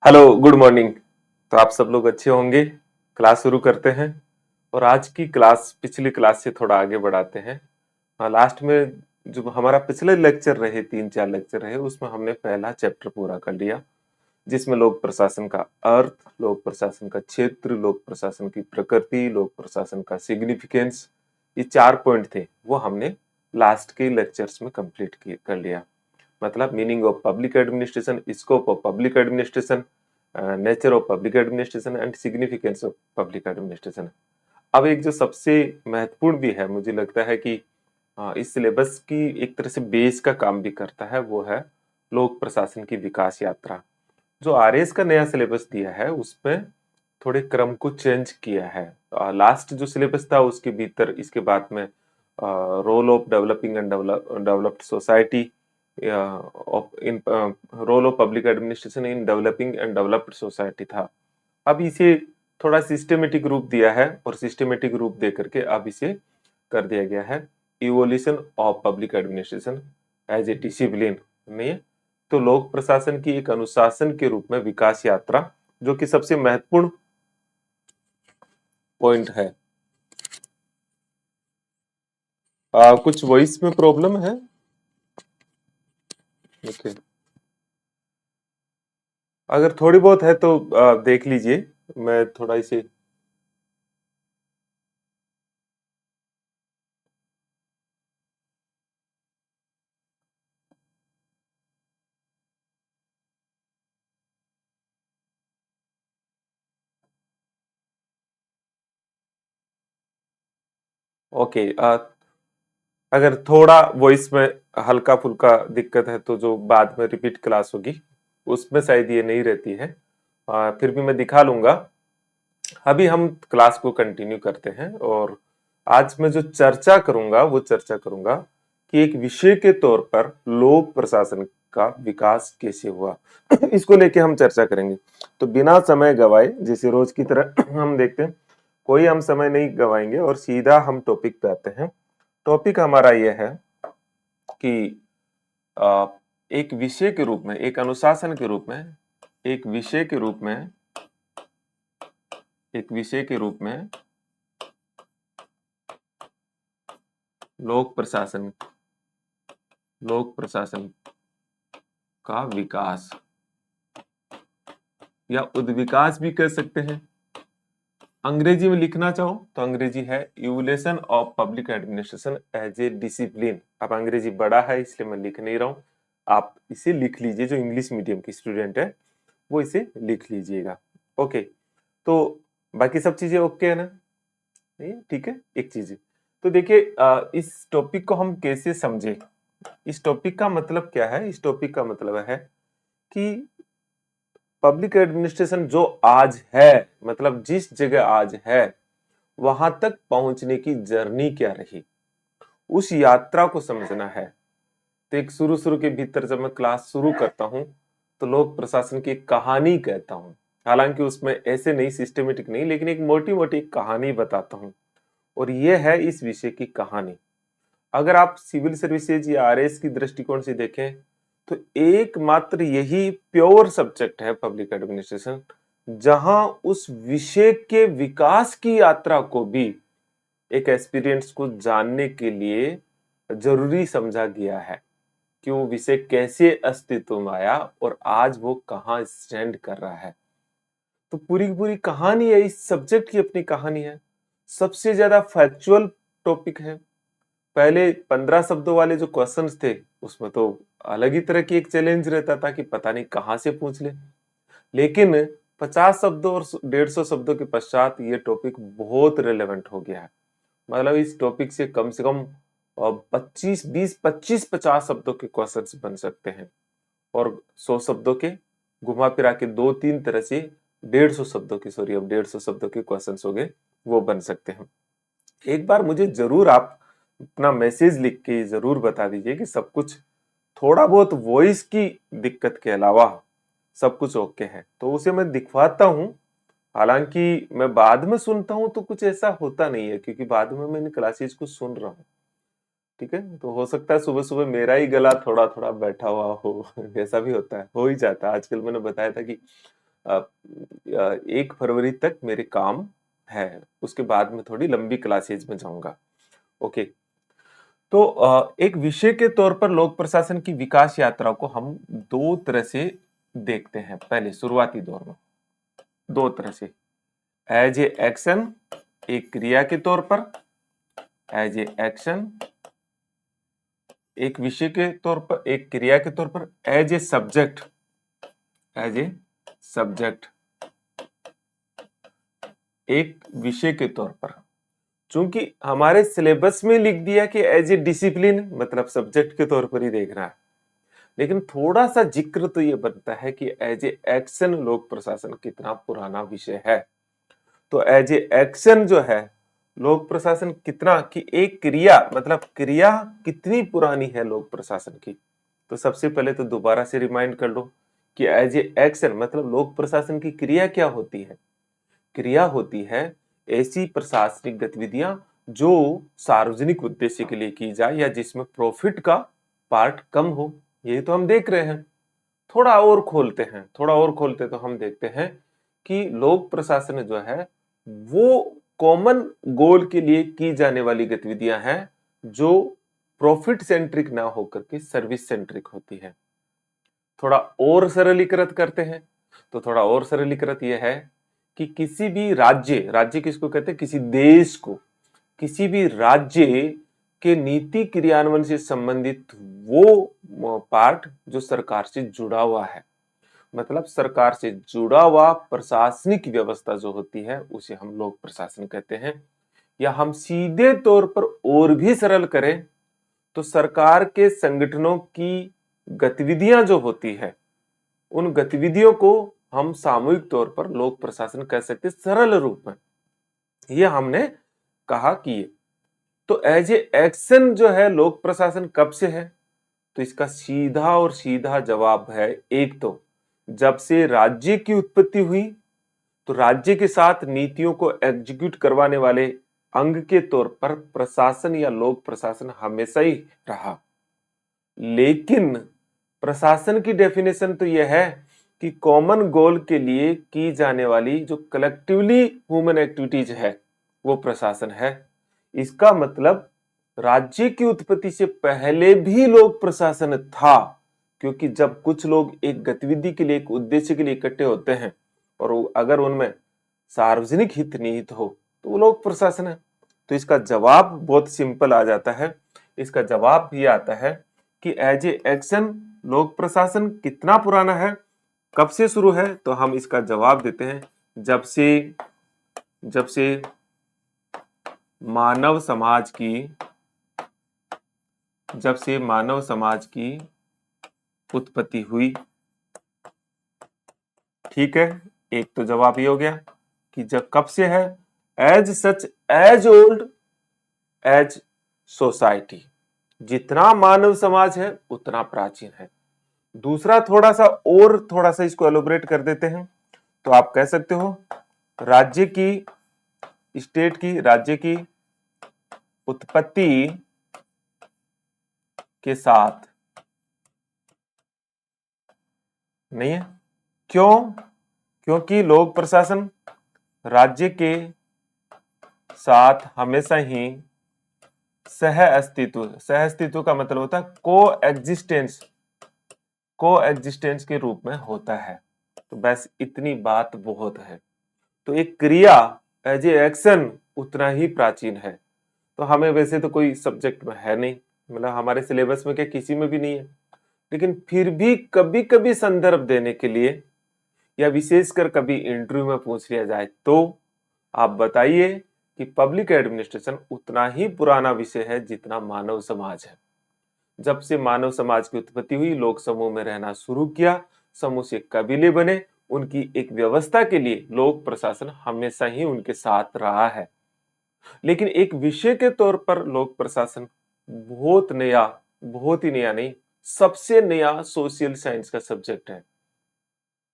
Hello, good morning. तो आप सब लोग अच्छे होंगे। क्लास शुरू करते हैं। और आज की क्लास पिछली क्लास से थोड़ा आगे बढ़ाते हैं। हाँ, लास्ट में जो हमारा पिछले लेक्चर रहे, 3-4 लेक्चर रहे, उसमें हमने पहला चैप्टर पूरा कर लिया, जिसमें लोक प्रशासन का अर्थ, लोक प्रशासन का क्षेत्र, लोक प्रशासन की प्रकृति, लोक प्रशासन का सिग्निफिकेंस, ये 4 पॉइंट थे, वो हमने लास्ट के लेक्चर्स में कंप्लीट कर लिया। मतलब meaning of public administration, scope of public administration, nature of public administration and significance of public administration. अब एक जो सबसे महत्वपूर्ण भी है, मुझे लगता है कि इस सिलेबस की एक तरह से बेस का काम भी करता है, वो है लोक प्रशासन की विकास यात्रा। जो आरएस का नया सिलेबस दिया है उसमें थोड़े क्रम को चेंज किया है। लास्ट जो सिलेबस था उसके भीतर इसके बाद में role of developing and developed society, in role of public administration in developing and developed society था। अब इसे थोड़ा सिस्टमेटिक रूप दिया है और सिस्टमेटिक रूप दे करके अब इसे कर दिया गया है evolution of public administration as a discipline में। तो लोक प्रशासन की एक अनुशासन के रूप में विकास यात्रा, जो कि सबसे महत्वपूर्ण पॉइंट है। कुछ वॉइस में प्रॉब्लम है। ओके, अगर थोड़ी बहुत है तो देख लीजिए। मैं थोड़ा इसे ओके। अगर थोड़ा वॉइस में हल्का फुल्का दिक्कत है तो जो बाद में रिपीट क्लास होगी उसमें शायद ये नहीं रहती है। फिर भी मैं दिखा लूंगा। अभी हम क्लास को कंटिन्यू करते हैं और आज मैं जो चर्चा करूंगा वो चर्चा करूंगा कि एक विषय के तौर पर लोक प्रशासन का विकास कैसे हुआ। इसको लेके हम चर्चा करेंगे। तो बिना समय गवाए, जैसे रोज की तरह हम देखते हैं, कोई हम समय नहीं गवाएंगे और सीधा हम टॉपिक पे आते हैं। टॉपिक हमारा यह है कि अ, एक विषय के रूप में, एक अनुशासन के रूप में, एक विषय के रूप में, एक विषय के रूप में लोक प्रशासन, लोक प्रशासन का विकास या उद्विकास भी कर सकते हैं। अंग्रेजी में लिखना चाहो तो अंग्रेजी है evolution of public administration as a discipline. अब अंग्रेजी बड़ा है इसलिए मैं लिख नहीं रहा हूं, आप इसे लिख लीजिए। जो इंग्लिश मीडियम की स्टूडेंट है वो इसे लिख लीजिएगा। ओके, तो बाकी सब चीजें ओके है ना? नहीं, ठीक है। एक चीज तो देखिए, इस टॉपिक को हम कैसे समझे। इस टॉपिक का मतलब क्या है? इस टॉपिक का मतलब है कि पब्लिक एडमिनिस्ट्रेशन जो आज है, मतलब जिस जगह आज है, वहां तक पहुंचने की जर्नी क्या रही, उस यात्रा को समझना है। तो एक शुरू शुरू के भीतर जब मैं क्लास शुरू करता हूं तो लोक प्रशासन की एक कहानी कहता हूं। हालांकि उसमें ऐसे नहीं, सिस्टमेटिक नहीं, लेकिन एक मोटी मोटी कहानी बताता हूं। और यह है इस विषय की कहानी। अगर आप सिविल सर्विसेज या आरएस की दृष्टिकोण से देखें तो एकमात्र यही प्योर सब्जेक्ट है पब्लिक एडमिनिस्ट्रेशन, जहां उस विषय के विकास की यात्रा को भी एक एक्सपीरियंस को जानने के लिए जरूरी समझा गया है कि वो विषय कैसे अस्तित्व में आया और आज वो कहाँ स्टैंड कर रहा है। तो पूरी की पूरी कहानी है, इस सब्जेक्ट की अपनी कहानी है। सबसे ज्यादा फैक्चुअल टॉपिक है। पहले 15 शब्दों वाले जो क्वेश्चंस थे उसमें तो अलग ही तरह की एक चैलेंज रहता था कि पता नहीं कहां से पूछ ले। लेकिन 50 शब्दों और 150 शब्दों के पश्चात ये टॉपिक बहुत रिलेवेंट हो गया है। मतलब इस टॉपिक से कम 25 20 25 50 शब्दों के क्वेश्चंस बन सकते हैं। और 100 शब्दों के घुमा फिरा के 2-3 तरह से 150 शब्दों के, सॉरी, अब 150 शब्दों के क्वेश्चंस हो गए, वो बन सकते हैं। एक बार मुझे जरूर आप अपना मैसेज लिख के जरूर बता दीजिए कि सब कुछ, थोड़ा बहुत वॉइस की दिक्कत के अलावा सब कुछ ओके है, तो उसे मैं दिखवाता हूँ। हालांकि मैं बाद में सुनता हूँ तो कुछ ऐसा होता नहीं है, क्योंकि बाद में मैं इन क्लासेस को सुन रहा हूँ। ठीक है, तो हो सकता है सुबह सुबह मेरा ही गला थोड़ा थोड़ा बैठा हुआ हो। ऐसा भी होता है, हो ही जाता है। आजकल मैंने बताया था कि 1 फरवरी तक मेरे काम है, उसके बाद मैं थोड़ी लंबी क्लासेज में जाऊंगा। ओके, तो एक विषय के तौर पर लोक प्रशासन की विकास यात्रा को हम 2 तरह से देखते हैं। पहले शुरुआती दौर में 2 तरह से, एज ए एक्शन, एक क्रिया के तौर पर, एज ए एक्शन एक विषय के तौर पर, एक क्रिया के तौर पर, as a subject, as a subject एक विषय के तौर पर। चूंकि हमारे सिलेबस में लिख दिया कि एज ए डिसिप्लिन, मतलब सब्जेक्ट के तौर पर ही देखना है, लेकिन थोड़ा सा जिक्र तो ये बनता है कि एज ए एक्शन लोक प्रशासन कितना पुराना विषय है। तो एज ए एक्शन जो है लोक प्रशासन कितना, कि एक क्रिया, मतलब क्रिया कितनी पुरानी है लोक प्रशासन की। तो सबसे पहले तो दोबारा से रिमाइंड कर लो कि एज ए एक्शन मतलब लोक प्रशासन की क्रिया क्या होती है। क्रिया होती है ऐसी प्रशासनिक गतिविधियां जो सार्वजनिक उद्देश्य के लिए की जाए या जिसमें प्रॉफिट का पार्ट कम हो। यही तो हम देख रहे हैं। थोड़ा और खोलते हैं, थोड़ा और खोलते तो हम देखते हैं कि लोक प्रशासन जो है वो कॉमन गोल के लिए की जाने वाली गतिविधियां हैं जो प्रॉफिट सेंट्रिक ना होकर के सर्विस सेंट्रिक होती है। थोड़ा और सरलीकृत करते हैं तो थोड़ा और सरलीकृत यह है कि किसी भी राज्य, राज्य किसको कहते हैं, किसी देश को, किसी भी राज्य के नीति क्रियान्वयन से संबंधित वो पार्ट जो सरकार से जुड़ा हुआ है, मतलब सरकार से जुड़ा हुआ प्रशासनिक व्यवस्था जो होती है उसे हम लोक प्रशासन कहते हैं। या हम सीधे तौर पर और भी सरल करें तो सरकार के संगठनों की गतिविधियां जो होती है उन गतिविधियों को हम सामूहिक तौर पर लोक प्रशासन कह सकते सरल रूप में। यह हमने कहा कि ये तो एज ए एक्शन जो है लोक प्रशासन कब से है, तो इसका सीधा और सीधा जवाब है, एक तो जब से राज्य की उत्पत्ति हुई तो राज्य के साथ नीतियों को एग्जीक्यूट करवाने वाले अंग के तौर पर प्रशासन या लोक प्रशासन हमेशा ही रहा। लेकिन प्रशासन की डेफिनेशन तो यह है कि कॉमन गोल के लिए की जाने वाली जो कलेक्टिवली ह्यूमन एक्टिविटीज है वो प्रशासन है। इसका मतलब राज्य की उत्पत्ति से पहले भी लोक प्रशासन था, क्योंकि जब कुछ लोग एक गतिविधि के लिए, एक उद्देश्य के लिए इकट्ठे होते हैं और अगर उनमें सार्वजनिक हित निहित हो तो वो लोक प्रशासन है। तो इसका जवाब बहुत सिंपल आ जाता है। इसका जवाब ये आता है कि एज ए एक्शन लोक प्रशासन कितना पुराना है, कब से शुरू है, तो हम इसका जवाब देते हैं जब से मानव समाज की उत्पत्ति हुई। ठीक है, एक तो जवाब ये हो गया कि जब कब से है, as such as old as society. जितना मानव समाज है उतना प्राचीन है। दूसरा थोड़ा सा इसको एलोबरेट कर देते हैं तो आप कह सकते हो राज्य की उत्पत्ति के साथ नहीं है। क्यों? क्योंकि लोक प्रशासन राज्य के साथ हमेशा ही सह अस्तित्व का मतलब होता है को एग्जिस्टेंस के रूप में होता है। तो बस इतनी बात बहुत है। तो एक क्रिया एज ए एक्शन उतना ही प्राचीन है। तो हमें वैसे तो कोई सब्जेक्ट में है नहीं, मतलब हमारे सिलेबस में क्या किसी में भी नहीं है, लेकिन फिर भी कभी कभी संदर्भ देने के लिए या विशेषकर कभी इंटरव्यू में पूछ लिया जाए तो आप बताइए कि पब्लिक एडमिनिस्ट्रेशन उतना ही पुराना विषय है जितना मानव समाज है। जब से मानव समाज की उत्पत्ति हुई, लोग समूह में रहना शुरू किया, समूह से कबीले बने, उनकी एक व्यवस्था के लिए लोक प्रशासन हमेशा ही उनके साथ रहा है। लेकिन एक विषय के तौर पर लोक प्रशासन बहुत ही नया नहीं, सबसे नया सोशल साइंस का सब्जेक्ट है।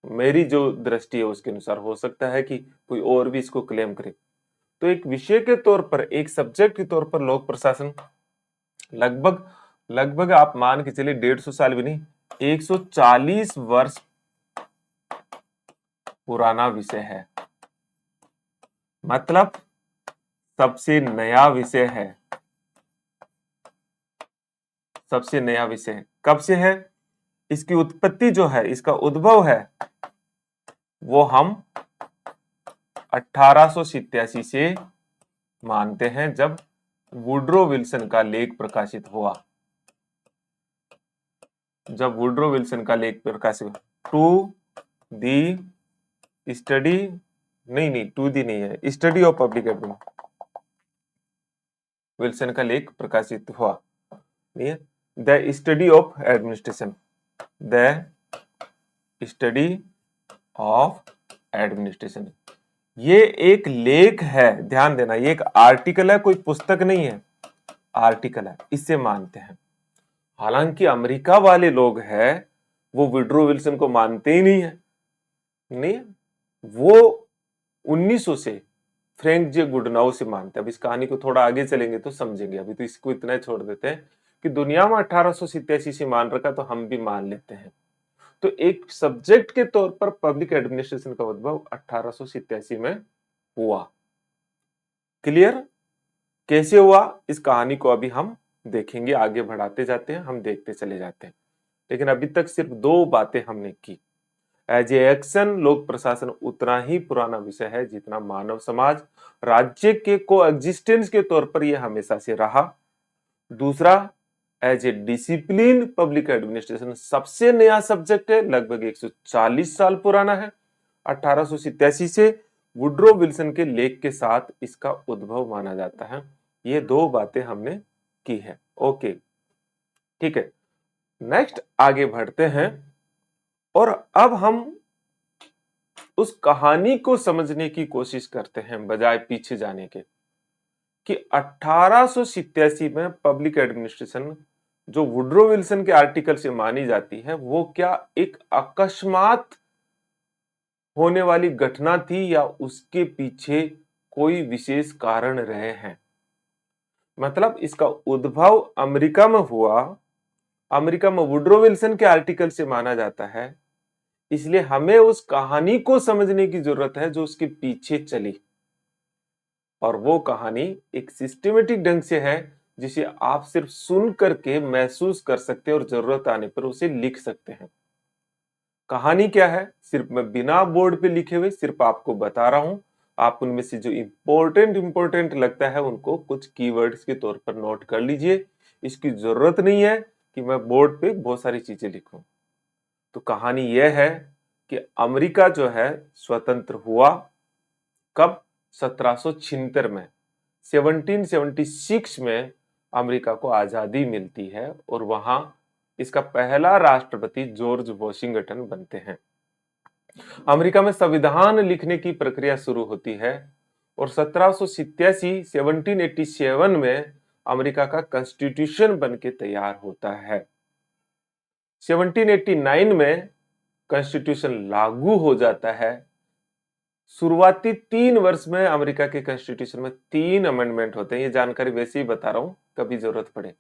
मेरी जो दृष्टि है उसके अनुसार, हो सकता है कि कोई और भी इसको क्लेम करे। तो एक विषय के तौर पर, एक सब्जेक्ट के तौर पर लोक प्रशासन लगभग आप मान के चलिए 150 साल भी नहीं, 140 वर्ष पुराना विषय है, मतलब सबसे नया विषय है, सबसे नया विषय है। कब से है? इसकी उत्पत्ति जो है, इसका उद्भव है, वो हम 1887 से मानते हैं, जब वुड्रो विल्सन का लेख प्रकाशित हुआ। जब वुड्रो विल्सन का लेख प्रकाशित हुआ, टू दी स्टडी, नहीं, टू दी नहीं है, study of public administration, Wilson का लेख प्रकाशित हुआ, नहीं है, the study of administration, the study of administration. ये एक लेख है, ध्यान देना, ये एक आर्टिकल है, कोई पुस्तक नहीं है, आर्टिकल है, इससे मानते हैं। हालांकि अमेरिका वाले लोग हैं, वो वुड्रो विल्सन को मानते ही नहीं है, नहीं, वो 1900 से फ्रैंक जे गुडनाउ से मानते हैं। अब इस कहानी को थोड़ा आगे चलेंगे तो समझेंगे, अभी तो इसको इतना ही छोड़ देते हैं कि दुनिया में 1887 से मान रखा, तो हम भी मान लेते हैं। तो एक सब्जेक्ट के तौर पर पब्लिक एडमिनिस्ट्रेशन का उद्भव 1887 में हुआ। क्लियर? कैसे हुआ, इस कहानी को अभी हम देखेंगे, आगे बढ़ाते जाते हैं, हम देखते चले जाते हैं। लेकिन अभी तक सिर्फ दो बातें हमने की। एज ए एक्शन लोक प्रशासन उतना ही पुराना विषय है जितना मानव समाज राज्य के को एग्जिस्टेंस के तौर पर यह हमेशा से रहा। दूसरा, as a discipline public administration सबसे नया सब्जेक्ट है, लगभग 140 साल पुराना है। 1887 से वुड्रो विल्सन के लेख के साथ इसका उद्भव माना जाता है। ये दो बातें हमने की है। ओके, ठीक है, नेक्स्ट आगे बढ़ते हैं और अब हम उस कहानी को समझने की कोशिश करते हैं बजाय पीछे जाने के, कि 1887 में पब्लिक एडमिनिस्ट्रेशन जो वुड्रो विल्सन के आर्टिकल से मानी जाती है, वो क्या एक अकस्मात होने वाली घटना थी या उसके पीछे कोई विशेष कारण रहे हैं। मतलब इसका उद्भव अमेरिका में हुआ, अमेरिका में वुड्रो विल्सन के आर्टिकल से माना जाता है, इसलिए हमें उस कहानी को समझने की जरूरत है जो उसके पीछे चली, और वो कहानी एक सिस्टमेटिक ढंग से है जिसे आप सिर्फ सुन करके महसूस कर सकते हैं और जरूरत आने पर उसे लिख सकते हैं। कहानी क्या है, सिर्फ मैं बिना बोर्ड पे लिखे हुए सिर्फ आपको बता रहा हूं। आप उनमें से जो इंपॉर्टेंट लगता है उनको कुछ कीवर्ड्स के तौर पर नोट कर लीजिए। इसकी जरूरत नहीं है कि मैं बोर्ड पे बहुत सारी चीजें लिखूं। तो कहानी यह है कि अमेरिका जो है स्वतंत्र हुआ कब? 1776 में, 1776 में अमेरिका को आजादी मिलती है और वहां इसका पहला राष्ट्रपति जॉर्ज वॉशिंगटन बनते हैं। अमेरिका में संविधान लिखने की प्रक्रिया शुरू होती है और 1787 में अमेरिका का कॉन्स्टिट्यूशन बनके तैयार होता है। 1789 में कॉन्स्टिट्यूशन लागू हो जाता है। शुरुआती 3 वर्ष में अमेरिका के कॉन्स्टिट्यूशन में 3 अमेंडमेंट होते हैं। ये जानकारी वैसे ही बता रहा हूं, कभी जरूरत पड़े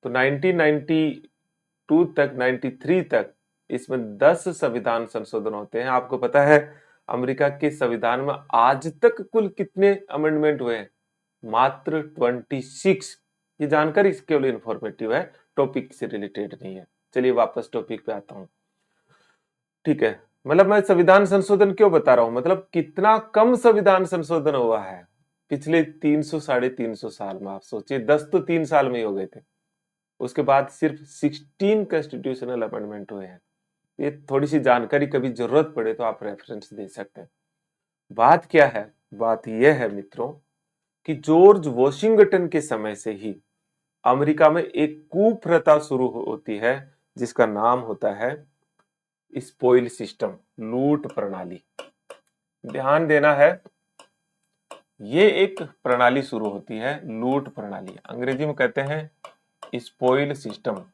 तो। 1992 तक, 93 तक इसमें 10 संविधान संशोधन होते हैं। आपको पता है अमेरिका के संविधान में आज तक कुल कितने अमेंडमेंट हुए हैं? मात्र 26। ये जानकारी केवल इंफॉर्मेटिव है, टॉपिक से रिलेटेड नहीं है। चलिए वापस टॉपिक पे आता हूं, ठीक है। मतलब मैं संविधान संशोधन क्यों बता रहा हूं, मतलब कितना कम संविधान संशोधन हुआ है पिछले 300 साढ़े 300 साल में। आप सोचिए, 10 तो 3 साल में ही हो गए थे, उसके बाद सिर्फ 16 कॉन्स्टिट्यूशनल अमेंडमेंट हुए हैं। ये थोड़ी सी जानकारी कभी जरूरत पड़े तो आप रेफरेंस दे सकते हैं। बात क्या है? बात यह है मित्रों कि जॉर्ज वॉशिंगटन के समय से ही अमेरिका में एक कुप्रथा शुरू होती है जिसका नाम होता है स्पॉइल सिस्टम, लूट प्रणाली। ध्यान देना है, ये एक प्रणाली शुरू होती है, लूट प्रणाली, अंग्रेजी में कहते हैं स्पॉइल सिस्टम।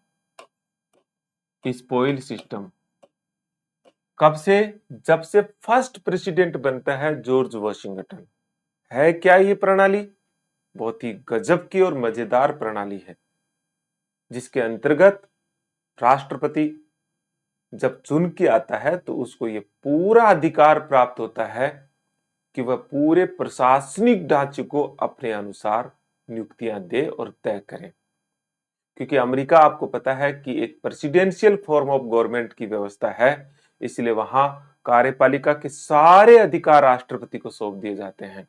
स्पॉइल सिस्टम कब से? जब से फर्स्ट प्रेसिडेंट बनता है जॉर्ज वॉशिंगटन। है क्या ये प्रणाली? बहुत ही गजब की और मजेदार प्रणाली है, जिसके अंतर्गत राष्ट्रपति जब चुन के आता है तो उसको ये पूरा अधिकार प्राप्त होता है कि वह पूरे प्रशासनिक ढांचे को अपने अनुसार नियुक्तियां दे और तय करे। क्योंकि अमेरिका आपको पता है कि एक प्रेसिडेंशियल फॉर्म ऑफ गवर्नमेंट की व्यवस्था है, इसलिए वहां कार्यपालिका के सारे अधिकार राष्ट्रपति को सौंप दिए जाते हैं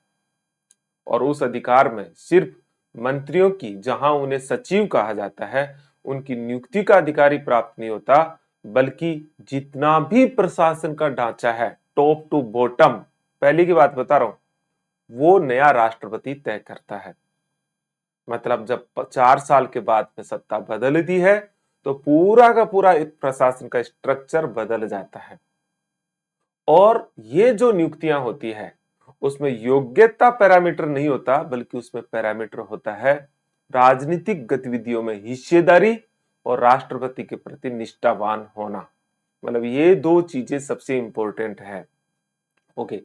और उस अधिकार में सिर्फ मंत्रियों की, जहां उन्हें सचिव कहा जाता है, उनकी नियुक्ति का अधिकारी प्राप्त नहीं होता, बल्कि जितना भी प्रशासन का ढांचा है टॉप टू बॉटम, पहले की बात बता रहा हूं, वो नया राष्ट्रपति तय करता है। मतलब जब 4 साल के बाद में सत्ता बदलती है तो पूरा का पूरा प्रशासन का स्ट्रक्चर बदल जाता है। और ये जो नियुक्तियां होती है उसमें योग्यता पैरामीटर नहीं होता, बल्कि उसमें पैरामीटर होता है राजनीतिक गतिविधियों में हिस्सेदारी और राष्ट्रपति के प्रति निष्ठावान होना। मतलब ये दो चीजें सबसे इंपॉर्टेंट है। ओके,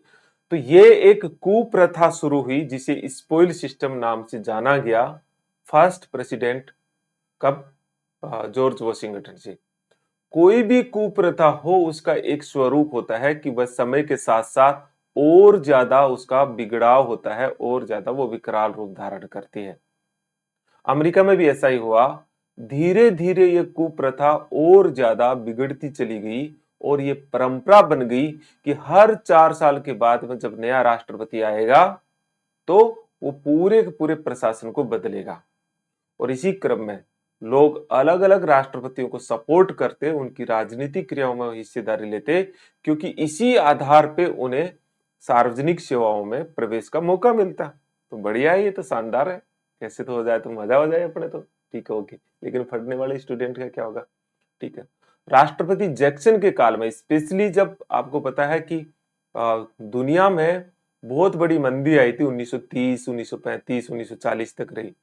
तो ये एक कुप्रथा शुरू हुई जिसे स्पॉइल सिस्टम नाम से जाना गया। फर्स्ट प्रेसिडेंट कब? जॉर्ज वॉशिंगटन से। कोई भी कुप्रथा हो उसका एक स्वरूप होता है कि वह समय के साथ साथ और ज्यादा उसका बिगड़ाव होता है और ज्यादा वो विकराल रूप धारण करती है। अमेरिका में भी ऐसा ही हुआ। धीरे धीरे ये कुप्रथा और ज्यादा बिगड़ती चली गई और ये परंपरा बन गई कि हर 4 साल के बाद में जब नया राष्ट्रपति आएगा तो वो पूरे के पूरे प्रशासन को बदलेगा। और इसी क्रम में लोग अलग अलग राष्ट्रपतियों को सपोर्ट करते, उनकी राजनीतिक क्रियाओं में हिस्सेदारी लेते, क्योंकि इसी आधार पे उन्हें सार्वजनिक सेवाओं में प्रवेश का मौका मिलता। तो बढ़िया है, ये तो शानदार है। कैसे तो हो जाए तो मजा हो जाए अपने तो, ठीक है ओके। लेकिन पढ़ने वाले स्टूडेंट का क्या होगा? ठीक है, राष्ट्रपति जैक्सन के काल में, स्पेशली जब आपको पता है कि दुनिया में बहुत बड़ी मंदी आई थी 1930, 1935, 1940 तक रही।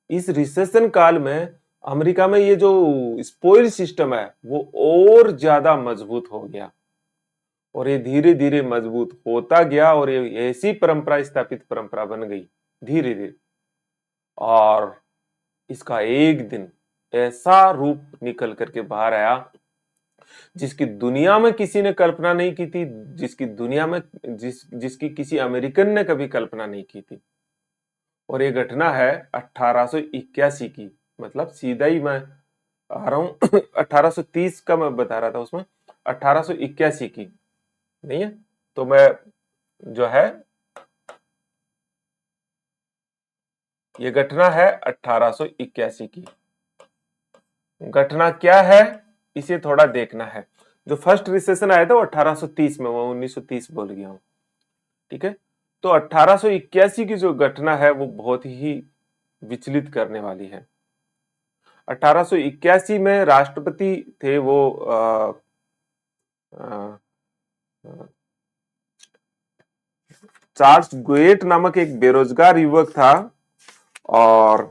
इस रिसेशन काल में अमेरिका में ये जो स्पॉइल सिस्टम है वो और ज्यादा मजबूत हो गया और ये धीरे धीरे मजबूत होता गया और ये ऐसी परंपरा, स्थापित परंपरा बन गई धीरे धीरे। और इसका एक दिन ऐसा रूप निकल करके बाहर आया जिसकी दुनिया में किसी ने कल्पना नहीं की थी, जिसकी दुनिया में जिसकी किसी अमेरिकन ने कभी कल्पना नहीं की थी। और ये घटना है 1881 की। मतलब सीधा ही मैं आ रहा हूं 1830 का मैं बता रहा था, उसमें 1881 की नहीं है। तो मैं जो है, ये घटना है 1881 की। घटना क्या है इसे थोड़ा देखना है। जो फर्स्ट रिसेशन आया था वो 1830 में, वो 1930 बोल गया हूं, ठीक है। तो 1881 की जो घटना है वो बहुत ही विचलित करने वाली है। 1881 में राष्ट्रपति थे वो आ, चार्ल्स गुएट नामक एक बेरोजगार युवक था। और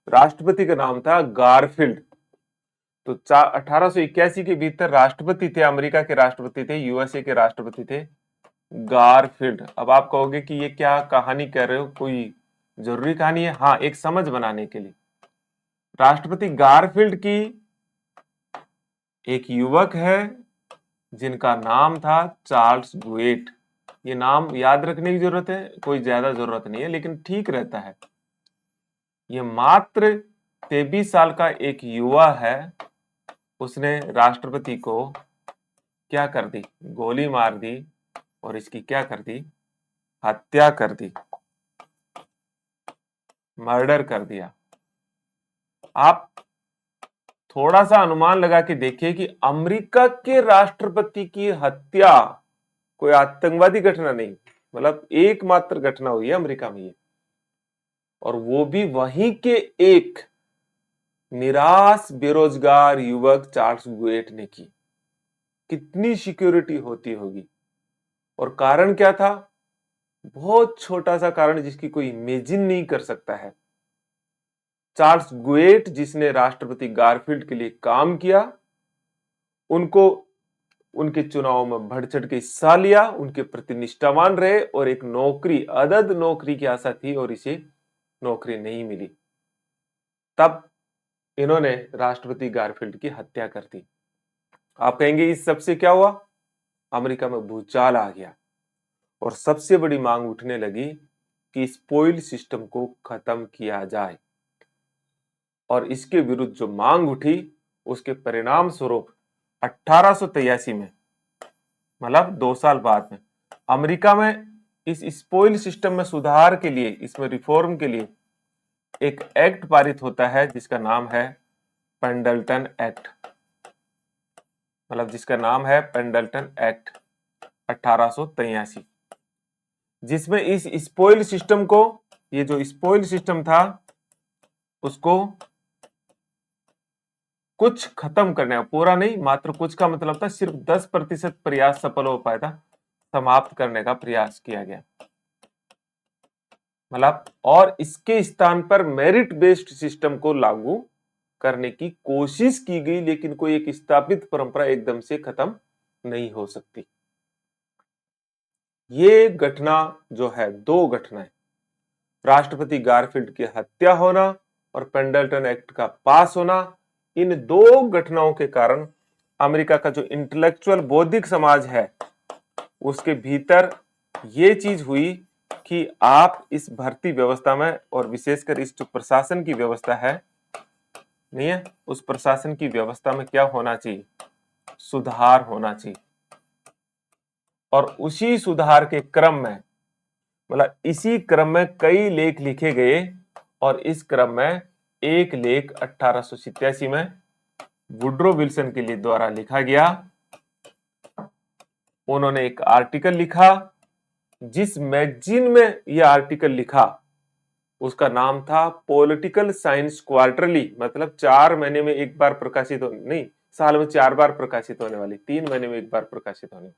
राष्ट्रपति का नाम था गारफील्ड। तो 1881 के भीतर राष्ट्रपति थे, अमेरिका के राष्ट्रपति थे, यूएसए के राष्ट्रपति थे गारफील्ड। अब आप कहोगे कि ये क्या कहानी कह रहे हो, कोई जरूरी कहानी है? हाँ, एक समझ बनाने के लिए। राष्ट्रपति गारफील्ड की एक युवक है जिनका नाम था चार्ल्स गुएट। ये नाम याद रखने की जरूरत है, कोई ज्यादा जरूरत नहीं है, लेकिन ठीक रहता है। ये मात्र 23 साल का एक युवा है। उसने राष्ट्रपति को क्या कर दी? गोली मार दी और इसकी क्या कर दी? हत्या कर दी, मर्डर कर दिया। आप थोड़ा सा अनुमान लगा के देखिए कि अमेरिका के राष्ट्रपति की हत्या कोई आतंकवादी घटना नहीं, मतलब एकमात्र घटना हुई है अमेरिका में ये, और वो भी वहीं के एक निराश बेरोजगार युवक चार्ल्स गुएट ने की। कितनी सिक्योरिटी होती होगी? और कारण क्या था? बहुत छोटा सा कारण जिसकी कोई इमेजिन नहीं कर सकता है। चार्ल्स गुएट जिसने राष्ट्रपति गारफील्ड के लिए काम किया, उनको उनके चुनाव में बढ़ चढ़ के हिस्सा लिया, उनके प्रति निष्ठावान रहे और एक नौकरी, अदद नौकरी की आशा थी और इसे नौकरी नहीं मिली। तब इन्होंने राष्ट्रपति गारफील्ड की हत्या कर दी। आप कहेंगे इस सबसे क्या हुआ? अमेरिका में भूचाल आ गया और सबसे बड़ी मांग उठने लगी कि स्पॉइल सिस्टम को खत्म किया जाए। और इसके विरुद्ध जो मांग उठी उसके परिणाम स्वरूप 1883 में, मतलब 2 साल बाद में, अमेरिका में इस स्पॉइल सिस्टम में सुधार के लिए, इसमें रिफॉर्म के लिए एक एक्ट पारित होता है जिसका नाम है पेंडल्टन एक्ट, मतलब जिसका नाम है पेंडल्टन एक्ट 1883, जिसमें इस स्पॉइल सिस्टम को, ये जो स्पॉइल सिस्टम था उसको कुछ खत्म करने का, पूरा नहीं, मात्र कुछ का मतलब था सिर्फ 10% प्रयास सफल हो पाया था, समाप्त करने का प्रयास किया गया। मतलब और इसके स्थान पर मेरिट बेस्ड सिस्टम को लागू करने की कोशिश की गई, लेकिन कोई एक स्थापित परंपरा एकदम से खत्म नहीं हो सकती। ये घटना जो है, 2 घटनाएं, राष्ट्रपति गारफील्ड की हत्या होना और पेंडल्टन एक्ट का पास होना, इन 2 घटनाओं के कारण अमेरिका का जो इंटेलेक्चुअल बौद्धिक समाज है उसके भीतर ये चीज हुई कि आप इस भर्ती व्यवस्था में, और विशेषकर इस जो प्रशासन की व्यवस्था है, नहीं है, उस प्रशासन की व्यवस्था में क्या होना चाहिए? सुधार होना चाहिए। और उसी सुधार के क्रम में, मतलब इसी क्रम में कई लेख लिखे गए और इस क्रम में एक लेख 1887 में वुड्रो विल्सन के लिए द्वारा लिखा गया। उन्होंने एक आर्टिकल लिखा, जिस मैगजीन में यह आर्टिकल लिखा उसका नाम था पॉलिटिकल साइंस क्वार्टरली, मतलब 4 महीने में एक बार प्रकाशित हो, नहीं, साल में 4 बार प्रकाशित होने वाली, 3 महीने में एक बार प्रकाशित होने।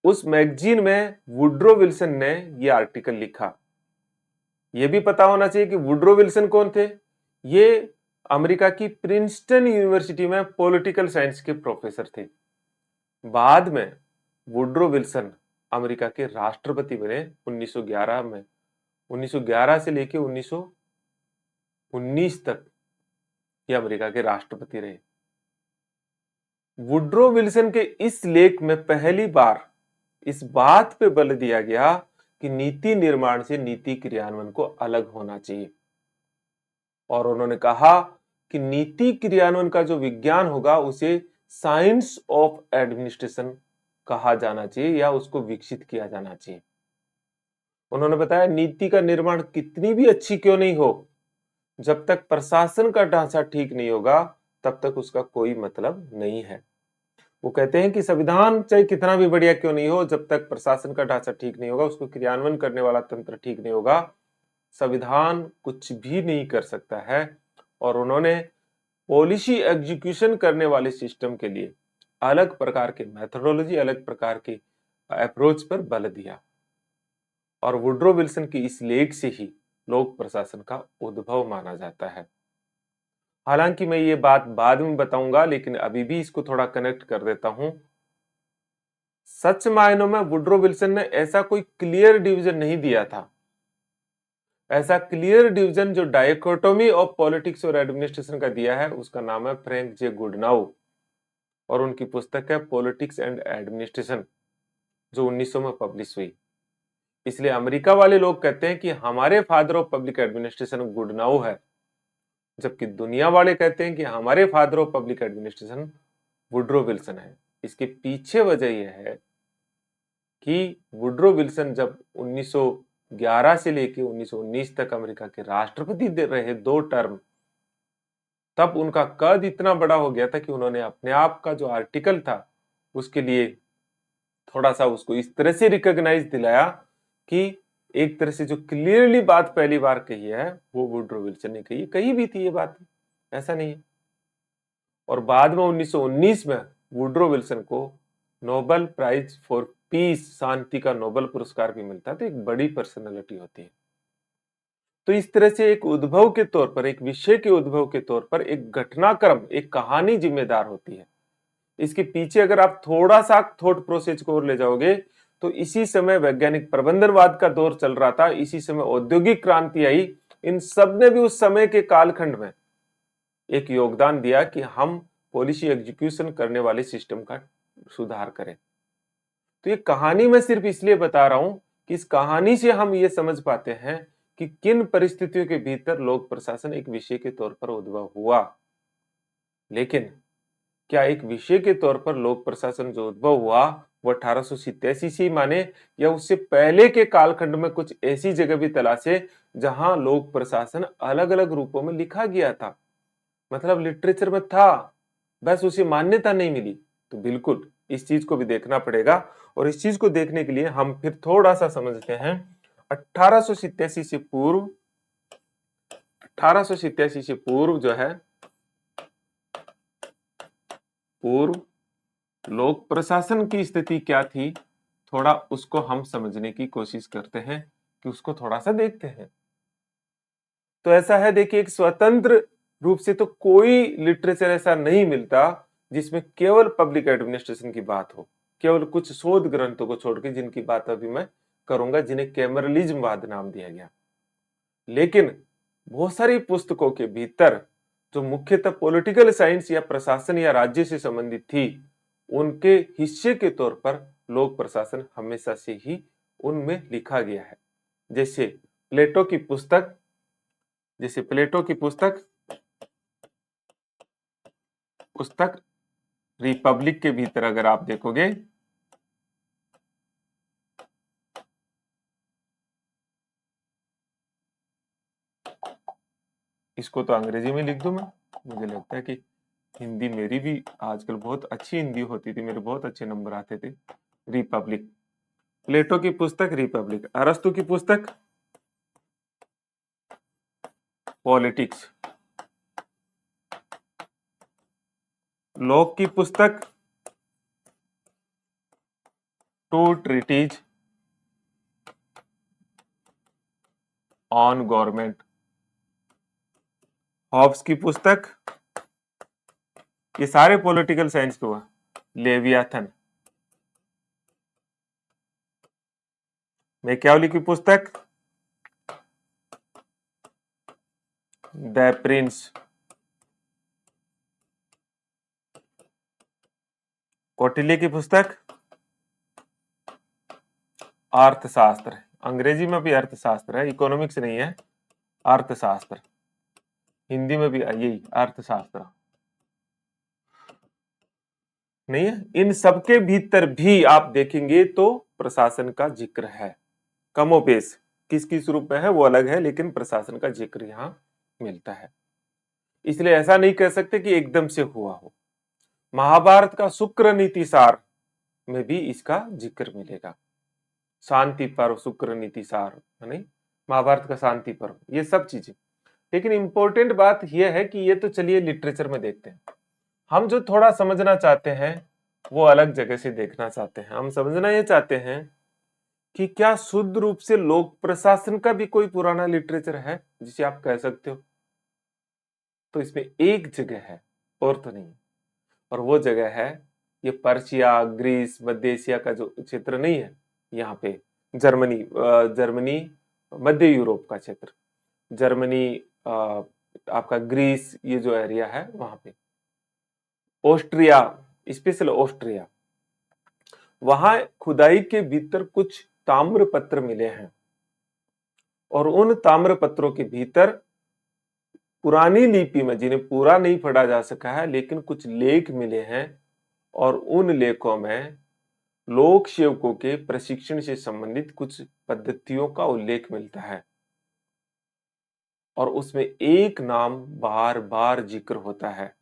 उस मैगजीन में वुड्रो विल्सन ने यह आर्टिकल लिखा। यह भी पता होना चाहिए कि वुड्रो विल्सन कौन थे। ये अमेरिका की प्रिंसटन यूनिवर्सिटी में पॉलिटिकल साइंस के प्रोफेसर थे। बाद में वुड्रो विल्सन अमेरिका के राष्ट्रपति बने 1911 में। 1911 से लेके 1919 तक ये अमेरिका के राष्ट्रपति रहे। वुड्रो विल्सन के इस लेख में पहली बार इस बात पे बल दिया गया कि नीति निर्माण से नीति क्रियान्वयन को अलग होना चाहिए, और उन्होंने कहा कि नीति क्रियान्वयन का जो विज्ञान होगा उसे साइंस ऑफ एडमिनिस्ट्रेशन कहा जाना चाहिए या उसको विकसित किया जाना चाहिए। उन्होंने बताया नीति का निर्माण कितनी भी अच्छी क्यों नहीं हो, जब तक प्रशासन का ढांचा ठीक नहीं होगा तब तक उसका कोई मतलब नहीं है। वो कहते हैं कि संविधान चाहे कितना भी बढ़िया क्यों नहीं हो, जब तक प्रशासन का ढांचा ठीक नहीं होगा, उसको क्रियान्वयन करने वाला तंत्र ठीक नहीं होगा, संविधान कुछ भी नहीं कर सकता है। और उन्होंने पॉलिसी एग्जीक्यूशन करने वाले सिस्टम के लिए अलग प्रकार के मेथोडोलॉजी, अलग प्रकार के अप्रोच पर बल दिया। और वुड्रो विल्सन की इस लेख से ही लोक प्रशासन का उद्भव माना जाता है। हालांकि मैं ये बात बाद में बताऊंगा, लेकिन अभी भी इसको थोड़ा कनेक्ट कर देता हूं। सच मायनों में वुड्रो विल्सन ने ऐसा कोई क्लियर डिवीजन नहीं दिया था। ऐसा क्लियर डिवीजन जो डायकोटोमी ऑफ पॉलिटिक्स और एडमिनिस्ट्रेशन का दिया है उसका नाम है फ्रैंक जे गुडनाउ, और उनकी पुस्तक है पॉलिटिक्स एंड एडमिनिस्ट्रेशन, जो 1900 में पब्लिश हुई। इसलिए अमेरिका वाले लोग कहते हैं कि हमारे फादर ऑफ पब्लिक एडमिनिस्ट्रेशन गुडनाउ है, जबकि दुनिया वाले कहते हैं कि हमारे father of public administration Woodrow Wilson है। इसके पीछे वजह यह है कि वुड्रो विल्सन जब 1911 से लेकर 1919 तक अमेरिका के राष्ट्रपति रहे 2 टर्म, तब उनका कद इतना बड़ा हो गया था कि उन्होंने अपने आप का जो आर्टिकल था उसके लिए थोड़ा सा उसको इस तरह से रिकॉग्नाइज दिलाया कि एक तरह से जो क्लियरली बात पहली बार कही है वो वुड्रो विल्सन ने कही, कही भी थी ये बात, ऐसा नहीं है। और बाद में 1919 में वुड्रो विल्सन को नोबेल प्राइज फॉर पीस, शांति का नोबेल पुरस्कार भी मिलता है। तो एक बड़ी पर्सनालिटी होती है। तो इस तरह से एक उद्भव के तौर पर, एक विषय के उद्भव के तौर पर एक घटनाक्रम, एक कहानी जिम्मेदार होती है। इसके पीछे अगर आप थोड़ा सा थॉट प्रोसेस को और ले जाओगे तो इसी समय वैज्ञानिक प्रबंधनवाद का दौर चल रहा था, इसी समय औद्योगिक क्रांति आई। इन सब ने भी उस समय के कालखंड में एक योगदान दिया कि हम पॉलिसी एग्जीक्यूशन करने वाले सिस्टम का सुधार करें। तो ये कहानी मैं सिर्फ इसलिए बता रहा हूं कि इस कहानी से हम ये समझ पाते हैं कि किन परिस्थितियों के भीतर लोक प्रशासन एक विषय के तौर पर उद्भव हुआ। लेकिन क्या एक विषय के तौर पर लोक प्रशासन जो उद्भव हुआ वो 1887 से ही माने, या उससे पहले के कालखंड में कुछ ऐसी जगह भी तलाशे जहां लोक प्रशासन अलग अलग रूपों में लिखा गया था, मतलब लिटरेचर में था, बस उसे मान्यता नहीं मिली। तो बिल्कुल इस चीज को भी देखना पड़ेगा, और इस चीज को देखने के लिए हम फिर थोड़ा सा समझते हैं 1887 से पूर्व। 1887 से पूर्व जो है, पूर्व लोक प्रशासन की स्थिति क्या थी, थोड़ा उसको हम समझने की कोशिश करते हैं, कि उसको थोड़ा सा देखते हैं। तो ऐसा है, देखिए, एक स्वतंत्र रूप से तो कोई लिटरेचर ऐसा नहीं मिलता जिसमें केवल पब्लिक एडमिनिस्ट्रेशन की बात हो, केवल कुछ शोध ग्रंथों को छोड़ के, जिनकी बात अभी मैं करूंगा, जिन्हें कैमरलिज्मवाद नाम दिया गया। लेकिन बहुत सारी पुस्तकों के भीतर जो मुख्यतः पॉलिटिकल साइंस या प्रशासन या राज्य से संबंधित थी, उनके हिस्से के तौर पर लोक प्रशासन हमेशा से ही उनमें लिखा गया है। जैसे प्लेटो की पुस्तक, पुस्तक रिपब्लिक के भीतर अगर आप देखोगे, इसको तो अंग्रेजी में लिख दूं मैं, मुझे लगता है कि हिंदी मेरी भी आजकल बहुत अच्छी हिंदी होती थी, मेरे बहुत अच्छे नंबर आते थे। रिपब्लिक, प्लेटो की पुस्तक रिपब्लिक, अरस्तु की पुस्तक पॉलिटिक्स, लॉक की पुस्तक two treatises on government, Hobbes की पुस्तक, ये सारे पॉलिटिकल साइंस के हुआ, लेवियाथन, मैकियावेली की पुस्तक द प्रिंस, कौटिल्य की पुस्तक अर्थशास्त्र, अंग्रेजी में भी अर्थशास्त्र है, इकोनॉमिक्स नहीं है, अर्थशास्त्र, हिंदी में भी यही अर्थशास्त्र नहीं है। इन सबके भीतर भी आप देखेंगे तो प्रशासन का जिक्र है, कमोपेश, किस किस रूप में है वो अलग है, लेकिन प्रशासन का जिक्र यहां मिलता है। इसलिए ऐसा नहीं कह सकते कि एकदम से हुआ हो। महाभारत का शुक्र नीति सार में भी इसका जिक्र मिलेगा, शांति पर्व, शुक्र नीति सार, नहीं, महाभारत का शांति पर्व, ये सब चीजें। लेकिन इंपॉर्टेंट बात यह है कि ये तो चलिए लिटरेचर में देखते हैं, हम जो थोड़ा समझना चाहते हैं वो अलग जगह से देखना चाहते हैं। हम समझना ये चाहते हैं कि क्या शुद्ध रूप से लोक प्रशासन का भी कोई पुराना लिटरेचर है जिसे आप कह सकते हो। तो इसमें एक जगह है और तो नहीं, और वो जगह है ये पर्शिया, ग्रीस, मध्य एशिया का जो क्षेत्र नहीं है, यहाँ पे जर्मनी, जर्मनी, मध्य यूरोप का क्षेत्र, जर्मनी, आपका ग्रीस, ये जो एरिया है वहां पे, ऑस्ट्रिया, स्पेशल ऑस्ट्रिया, वहां खुदाई के भीतर कुछ ताम्र पत्र मिले हैं, और उन ताम्र पत्रों के भीतर पुरानी लिपि में, जिन्हें पूरा नहीं पढ़ा जा सका है, लेकिन कुछ लेख मिले हैं, और उन लेखों में लोक सेवकों के प्रशिक्षण से संबंधित कुछ पद्धतियों का उल्लेख मिलता है, और उसमें एक नाम बार बार जिक्र होता है,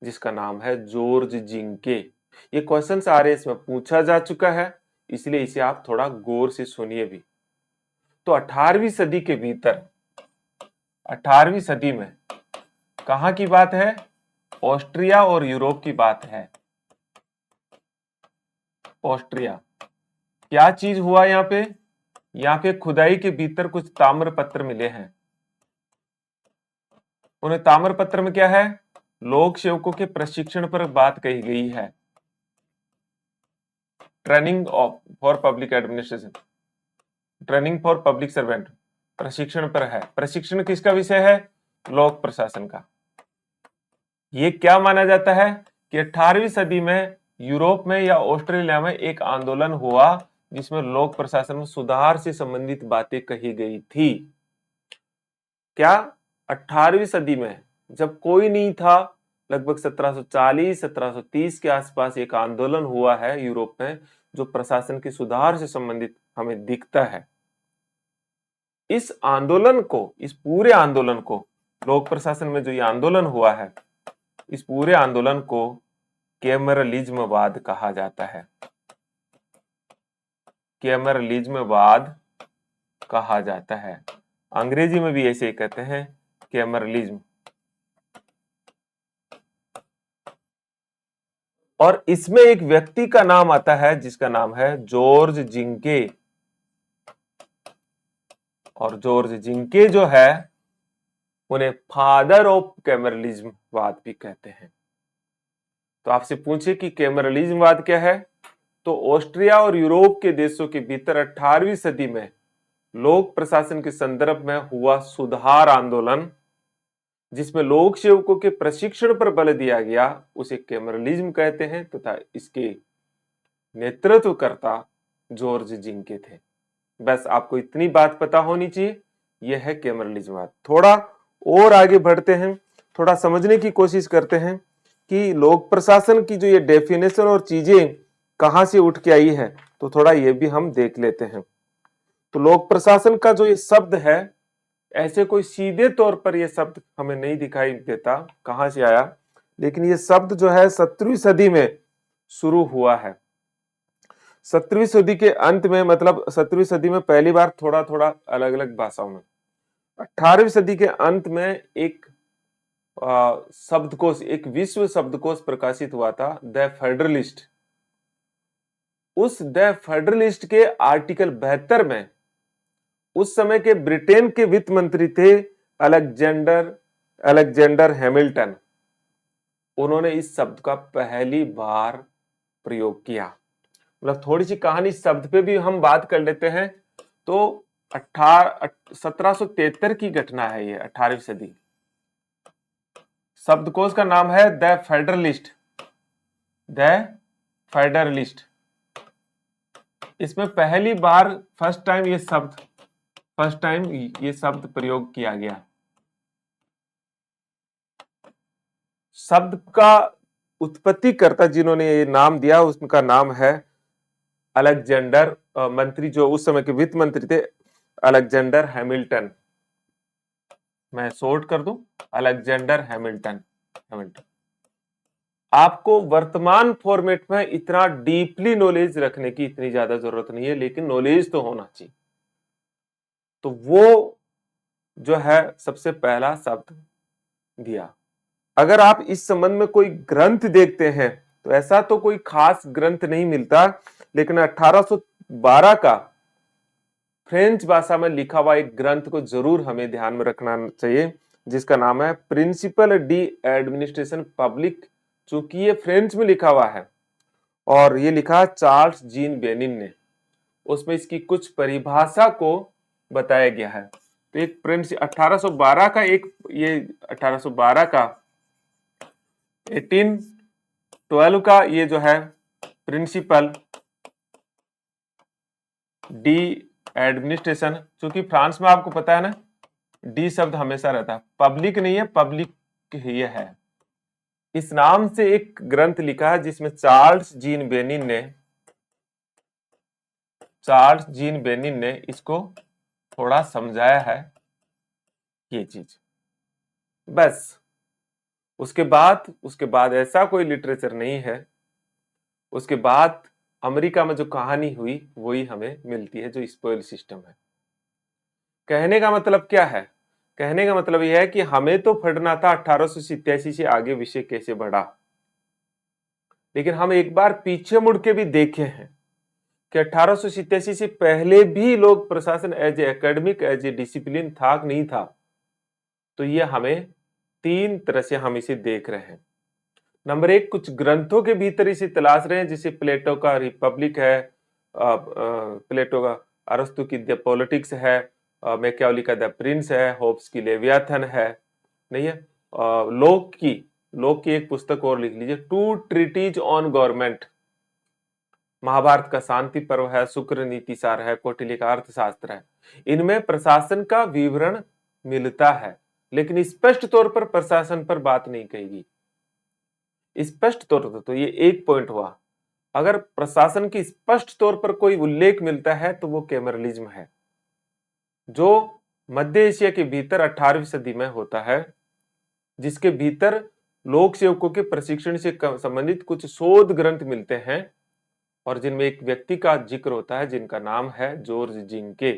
जिसका नाम है जॉर्ज जिंके। ये क्वेश्चन आ रहे, इसमें पूछा जा चुका है, इसलिए इसे आप थोड़ा गौर से सुनिए भी। तो 18वीं सदी के भीतर, 18वीं सदी में कहां की बात है, ऑस्ट्रिया और यूरोप की बात है। ऑस्ट्रिया, क्या चीज हुआ यहाँ पे खुदाई के भीतर कुछ ताम्र पत्र मिले हैं। उन्हें ताम्र पत्र में क्या है, लोक सेवकों के प्रशिक्षण पर बात कही गई है। Training for public administration, training for public servant, प्रशिक्षण पर है। प्रशिक्षण किसका विषय है? लोक प्रशासन का। ये क्या माना जाता है कि 18वीं सदी में यूरोप में या ऑस्ट्रेलिया में एक आंदोलन हुआ जिसमें लोक प्रशासन में सुधार से संबंधित बातें कही गई थी। क्या 18वीं सदी में जब कोई नहीं था, लगभग 1740 1730 के आसपास एक आंदोलन हुआ है यूरोप में जो प्रशासन के सुधार से संबंधित हमें दिखता है। इस आंदोलन को, इस पूरे आंदोलन को, लोक प्रशासन में जो ये आंदोलन हुआ है, इस पूरे आंदोलन को कैमरलिज्मवाद कहा जाता है। कैमरलिज्मवाद कहा जाता है। अंग्रेजी में भी ऐसे ही कहते हैं, कैमरलिज्म। और इसमें एक व्यक्ति का नाम आता है जिसका नाम है जॉर्ज जिंके। और जॉर्ज जिंके जो है उन्हें फादर ऑफ कैमरलिज्मवाद भी कहते हैं। तो आपसे पूछे कि कैमरलिज्मवाद क्या है, तो ऑस्ट्रिया और यूरोप के देशों के भीतर 18वीं सदी में लोक प्रशासन के संदर्भ में हुआ सुधार आंदोलन, जिसमें लोक सेवकों के प्रशिक्षण पर बल दिया गया, उसे कैमरलिज्म कहते हैं तथा इसके नेतृत्वकर्ता जॉर्ज जिंके थे। बस आपको इतनी बात पता होनी चाहिए, यह है कैमरलिज्मवाद। थोड़ा और आगे बढ़ते हैं, थोड़ा समझने की कोशिश करते हैं कि लोक प्रशासन की जो ये डेफिनेशन और चीजें कहां से उठ के आई है, तो थोड़ा ये भी हम देख लेते हैं। तो लोक प्रशासन का जो ये शब्द है, ऐसे कोई सीधे तौर पर ये शब्द हमें नहीं दिखाई देता कहां से आया, लेकिन ये शब्द जो है 17वीं सदी में शुरू हुआ है। 17वीं सदी के अंत में, मतलब 17वीं सदी में पहली बार थोड़ा थोड़ा अलग अलग भाषाओं में, 18वीं सदी के अंत में एक शब्दकोश, एक विश्व शब्दकोश प्रकाशित हुआ था, द फेडरलिस्ट। उस द फेडरलिस्ट के आर्टिकल 72 में उस समय के ब्रिटेन के वित्त मंत्री थे अलेक्जेंडर हैमिल्टन। उन्होंने इस शब्द का पहली बार प्रयोग किया। मतलब थोड़ी सी कहानी शब्द पे भी हम बात कर लेते हैं। तो 1773 की घटना है ये, 18वीं सदी। शब्दकोश का नाम है द फेडरलिस्ट। द फेडरलिस्ट, इसमें पहली बार फर्स्ट टाइम ये शब्द प्रयोग किया गया। शब्द का उत्पत्तिकर्ता जिन्होंने ये नाम दिया, उसका नाम है अलेक्जेंडर, मंत्री जो उस समय के वित्त मंत्री थे, अलेक्जेंडर हैमिल्टन। मैं शॉर्ट कर दूं, अलेक्जेंडर हैमिल्टन। आपको वर्तमान फॉर्मेट में इतना डीपली नॉलेज रखने की इतनी ज्यादा जरूरत नहीं है, लेकिन नॉलेज तो होना चाहिए। तो वो जो है सबसे पहला शब्द दिया। अगर आप इस संबंध में कोई ग्रंथ देखते हैं तो ऐसा तो कोई खास ग्रंथ नहीं मिलता, लेकिन 1812 का फ्रेंच भाषा में लिखा हुआ एक ग्रंथ को जरूर हमें ध्यान में रखना चाहिए, जिसका नाम है प्रिंसिपल डी एडमिनिस्ट्रेशन पब्लिक। चूंकि ये फ्रेंच में लिखा हुआ है और ये लिखा चार्ल्स जीन बेनिन ने, उसमें इसकी कुछ परिभाषा को बताया गया है। तो एक प्रिंस 1812 का, एक ये 1812 का 1812 का ये जो है प्रिंसिपल डी एडमिनिस्ट्रेशन, क्योंकि फ्रांस में आपको पता है ना, डी शब्द हमेशा रहता है, पब्लिक नहीं है, पब्लिक ही है। इस नाम से एक ग्रंथ लिखा है जिसमें चार्ल्स जीन बेनिन ने इसको थोड़ा समझाया है ये चीज। बस उसके बाद ऐसा कोई लिटरेचर नहीं है। उसके बाद अमेरिका में जो कहानी हुई वही हमें मिलती है, जो स्पॉइल सिस्टम है। कहने का मतलब क्या है? कहने का मतलब यह है कि हमें तो पढ़ना था 1887 से आगे विषय कैसे बढ़ा, लेकिन हम एक बार पीछे मुड़ के भी देखे हैं कि 1887 से पहले भी लोक प्रशासन as a academic, as a discipline था कि नहीं था। तो ये हमें तीन तरह से हम इसे देख रहे हैं। नंबर एक, कुछ ग्रंथों के भीतर इसे तलाश रहे हैं, जैसे प्लेटो का रिपब्लिक है, प्लेटो का अरस्तु की द पॉलिटिक्स है, मैकियावेली का द प्रिंस है, होब्स की लेवियाथन है, नहीं है, लोक की एक पुस्तक और लिख लीजिए, two treatises on government, Mahabharata का शांति पर्व है, शुक्र नीति सार है, कौटिल्य का अर्थशास्त्र है। इनमें प्रशासन का विवरण मिलता है, लेकिन स्पष्ट तौर पर प्रशासन पर बात नहीं कहेगी। स्पष्ट तौर पर तो ये एक पॉइंट हुआ। अगर प्रशासन की स्पष्ट तौर पर कोई उल्लेख मिलता है तो वो केमरलिज्म है, जो मध्य एशिया के भीतर 18वीं सदी में होता है, जिसके भीतर लोक सेवकों के प्रशिक्षण से संबंधित कुछ शोध ग्रंथ मिलते हैं और जिनमें एक व्यक्ति का जिक्र होता है जिनका नाम है जॉर्ज जिंके।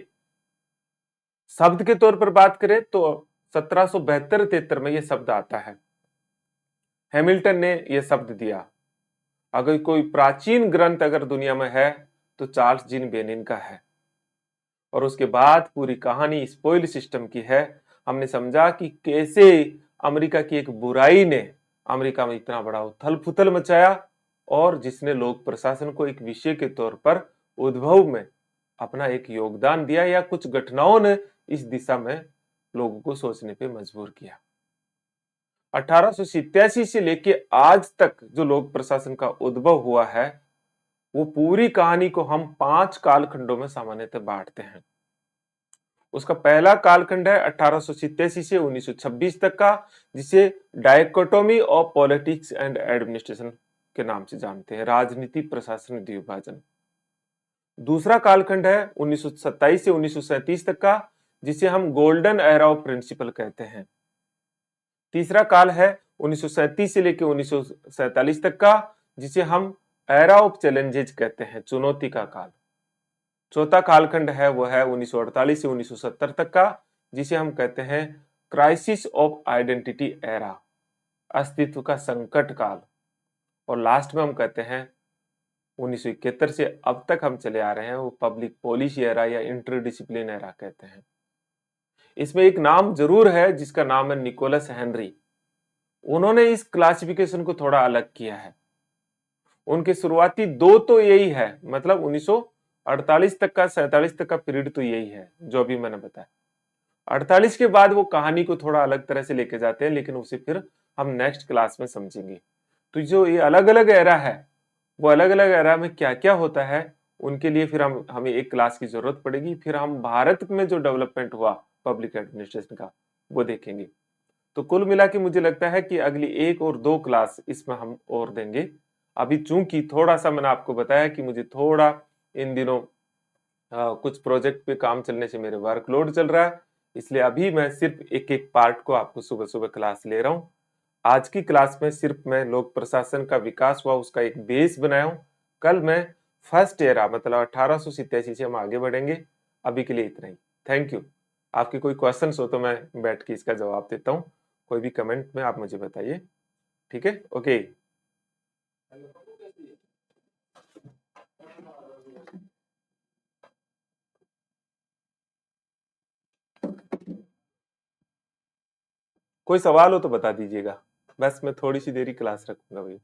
शब्द के तौर पर बात करें तो 1772-73 में यह शब्द आता है, हैमिल्टन ने यह शब्द दिया। अगर कोई प्राचीन ग्रंथ अगर दुनिया में है तो चार्ल्स जीन बेनिन का है। और उसके बाद पूरी कहानी स्पॉइल सिस्टम की है। हमने समझा कि कैसे अमेरिका की एक बुराई ने अमेरिका में इतना बड़ा उथल पुथल मचाया और जिसने लोक प्रशासन को एक विषय के तौर पर उद्भव में अपना एक योगदान दिया, या कुछ घटनाओं ने इस दिशा में लोगों को सोचने पे मजबूर किया। 1887 से लेके आज तक जो लोक प्रशासन का उद्भव हुआ है, वो पूरी कहानी को हम 5 कालखंडों में सामान्यतः बांटते हैं। उसका पहला कालखंड है 1887 से 1926 तक का, जिसे dichotomy of politics and administration के नाम से जानते हैं, राजनीति प्रशासन द्विभाजन। दूसरा कालखंड है 1927 से 1937 तक का, जिसे हम गोल्डन एरा ऑफ प्रिंसिपल कहते हैं। तीसरा काल है 1937 से लेकर 1947 तक का, जिसे हम एरा ऑफ चैलेंजेज कहते हैं, चुनौती का काल। चौथा कालखंड है वो है 1948 से 1970 तक का, जिसे हम कहते हैं क्राइसिस ऑफ आइडेंटिटी एरा, अस्तित्व का संकट काल। और लास्ट में हम कहते हैं 1971 से अब तक हम चले आ रहे हैं वो पब्लिक पॉलिसी एरा या इंटरडिसिप्लिन एरा कहते हैं। इसमें एक नाम जरूर है जिसका नाम है निकोलस हेनरी। उन्होंने इस क्लासिफिकेशन को थोड़ा अलग किया है। उनके शुरुआती दो तो यही है, मतलब 1948 तक का 47 तक का पीरियड तो यही है जो अभी मैंने बताया। 48 के बाद वो कहानी को थोड़ा अलग तरह से लेके जाते हैं, लेकिन उसे फिर हम नेक्स्ट क्लास में समझेंगे। तो जो ये अलग अलग एरा है, वो अलग अलग एरा में क्या क्या होता है, उनके लिए फिर हमें एक क्लास की जरूरत पड़ेगी। फिर हम भारत में जो डेवलपमेंट हुआ पब्लिक एडमिनिस्ट्रेशन का वो देखेंगे। तो कुल मिला के मुझे लगता है कि अगली 1 और 2 क्लास इसमें हम और देंगे। अभी चूंकि थोड़ा सा मैंने आपको बताया कि मुझे थोड़ा इन दिनों कुछ प्रोजेक्ट पे काम चलने से मेरे वर्कलोड चल रहा है, इसलिए अभी मैं सिर्फ एक एक पार्ट को आपको सुबह सुबह क्लास ले रहा हूँ। आज की क्लास में सिर्फ मैं लोक प्रशासन का विकास हुआ उसका एक बेस बनाया हूँ। कल मैं फर्स्ट एरा मतलब 1887 से हम आगे बढ़ेंगे। अभी के लिए इतना ही। Thank you. आपके कोई क्वेश्चन हो तो मैं बैठ के इसका जवाब देता हूँ। कोई भी कमेंट में आप मुझे बताइए। ठीक है, ओके। कोई सवाल हो तो बता दीजिएगा। बस मैं थोड़ी सी देरी क्लास रखूंगा भैया।